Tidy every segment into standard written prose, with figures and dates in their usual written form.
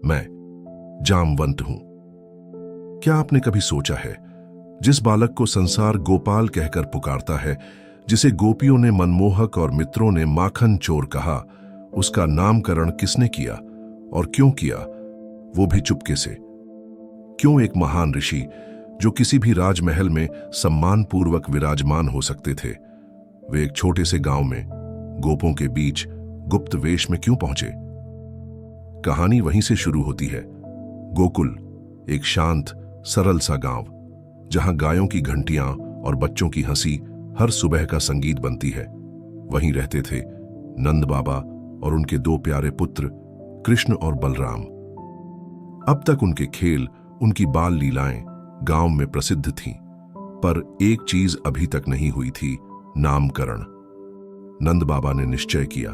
मैं जामवंत हूं। क्या आपने कभी सोचा है, जिस बालक को संसार गोपाल कहकर पुकारता है, जिसे गोपियों ने मनमोहक और मित्रों ने माखन चोर कहा, उसका नामकरण किसने किया और क्यों किया, वो भी चुपके से? क्यों एक महान ऋषि जो किसी भी राजमहल में सम्मानपूर्वक विराजमान हो सकते थे, वे एक छोटे से गांव में गोपों के बीच गुप्त वेश में क्यों पहुंचे? कहानी वहीं से शुरू होती है। गोकुल, एक शांत सरल सा गांव, जहां गायों की घंटियां और बच्चों की हंसी हर सुबह का संगीत बनती है। वहीं रहते थे नंद बाबा और उनके दो प्यारे पुत्र कृष्ण और बलराम। अब तक उनके खेल, उनकी बाल लीलाएं गांव में प्रसिद्ध थीं, पर एक चीज अभी तक नहीं हुई थी, नामकरण। नंद बाबा ने निश्चय किया,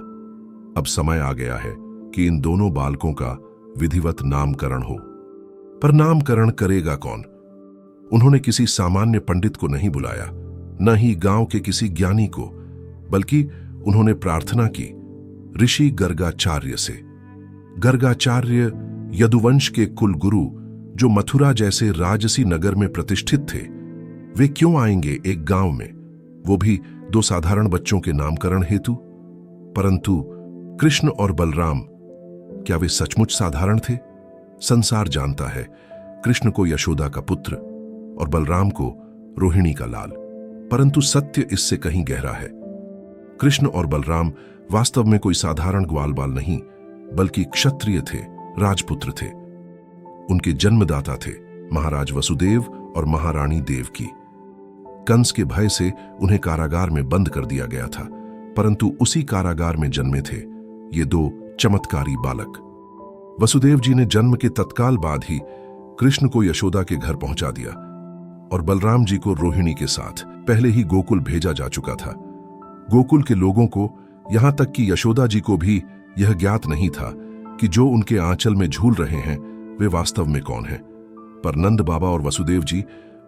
अब समय आ गया है कि इन दोनों बालकों का विधिवत नामकरण हो। पर नामकरण करेगा कौन? उन्होंने किसी सामान्य पंडित को नहीं बुलाया, न ही गांव के किसी ज्ञानी को, बल्कि उन्होंने प्रार्थना की ऋषि गर्गाचार्य से। गर्गाचार्य यदुवंश के कुलगुरु, जो मथुरा जैसे राजसी नगर में प्रतिष्ठित थे, वे क्यों आएंगे एक गांव में, वो भी दो साधारण बच्चों के नामकरण हेतु? परंतु कृष्ण और बलराम, क्या वे सचमुच साधारण थे? संसार जानता है, कृष्ण को यशोदा का पुत्र और बलराम को रोहिणी का लाल, परंतु सत्य इससे कहीं गहरा है। कृष्ण और बलराम वास्तव में कोई साधारण ग्वाल बाल नहीं, बल्कि क्षत्रिय थे, राजपुत्र थे। उनके जन्मदाता थे महाराज वसुदेव और महारानी देवकी। कंस के भय से उन्हें कारागार में बंद कर दिया गया था, परंतु उसी कारागार में जन्मे थे ये दो चमत्कारी बालक। वसुदेव जी ने जन्म के तत्काल बाद ही कृष्ण को यशोदा के घर पहुंचा दिया और बलराम जी को रोहिणी के साथ पहले ही गोकुल भेजा जा चुका था। गोकुल के लोगों को, यहां तक कि यशोदा जी को भी यह ज्ञात नहीं था कि जो उनके आंचल में झूल रहे हैं वे वास्तव में कौन हैं। पर नंद बाबा और वसुदेव जी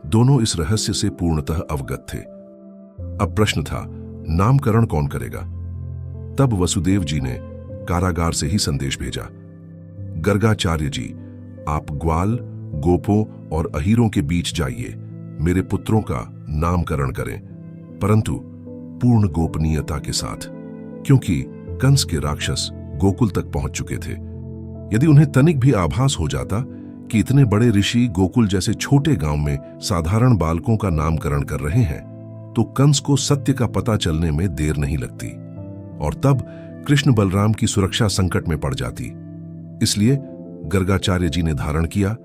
दोनों इस रहस्य से पूर्णतः अवगत थे। अब प्रश्न था, नामकरण कौन करेगा? तब वसुदेव जी ने कारागार से ही संदेश भेजा, गर्गाचार्य जी, आप ग्वाल, गोपों और अहीरों के बीच जाइए, मेरे पुत्रों का नामकरण करें, परंतु पूर्ण गोपनीयता के साथ, क्योंकि कंस के राक्षस गोकुल तक पहुंच चुके थे। यदि उन्हें तनिक भी आभास हो जाता कि इतने बड़े ऋषि गोकुल जैसे छोटे गांव में साधारण बालकों का नामकरण कर रहे हैं, तो कंस को सत्य का पता चलने में देर नहीं लगती और तब कृष्ण बलराम की सुरक्षा संकट में पड़ जाती। इसलिए गर्गाचार्य जी ने धारण किया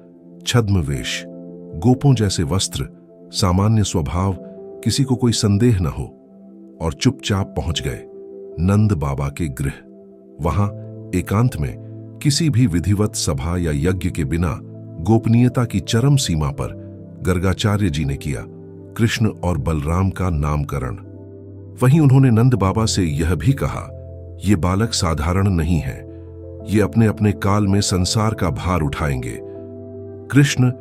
छद्म वेश, गोपों जैसे वस्त्र, सामान्य स्वभाव, किसी को कोई संदेह न हो, और चुपचाप पहुंच गए नंद बाबा के गृह। वहां एकांत में, किसी भी विधिवत सभा या यज्ञ के बिना, गोपनीयता की चरम सीमा पर गर्गाचार्य जी ने किया कृष्ण और बलराम का नामकरण। वहीं उन्होंने नंद बाबा से यह भी कहा, ये बालक साधारण नहीं है, ये अपने अपने काल में संसार का भार उठाएंगे। कृष्ण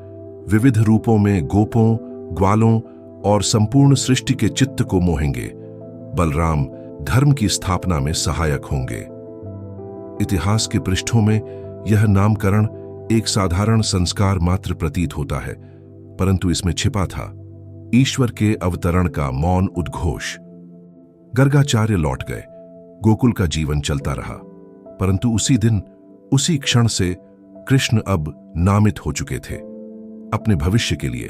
विविध रूपों में गोपों, ग्वालों और संपूर्ण सृष्टि के चित्त को मोहेंगे। बलराम धर्म की स्थापना में सहायक होंगे। इतिहास के पृष्ठों में यह नामकरण एक साधारण संस्कार मात्र प्रतीत होता है, परंतु इसमें छिपा था ईश्वर के अवतरण का मौन उद्घोष। गर्गाचार्य लौट गए, गोकुल का जीवन चलता रहा, परंतु उसी दिन, उसी क्षण से कृष्ण अब नामित हो चुके थे अपने भविष्य के लिए।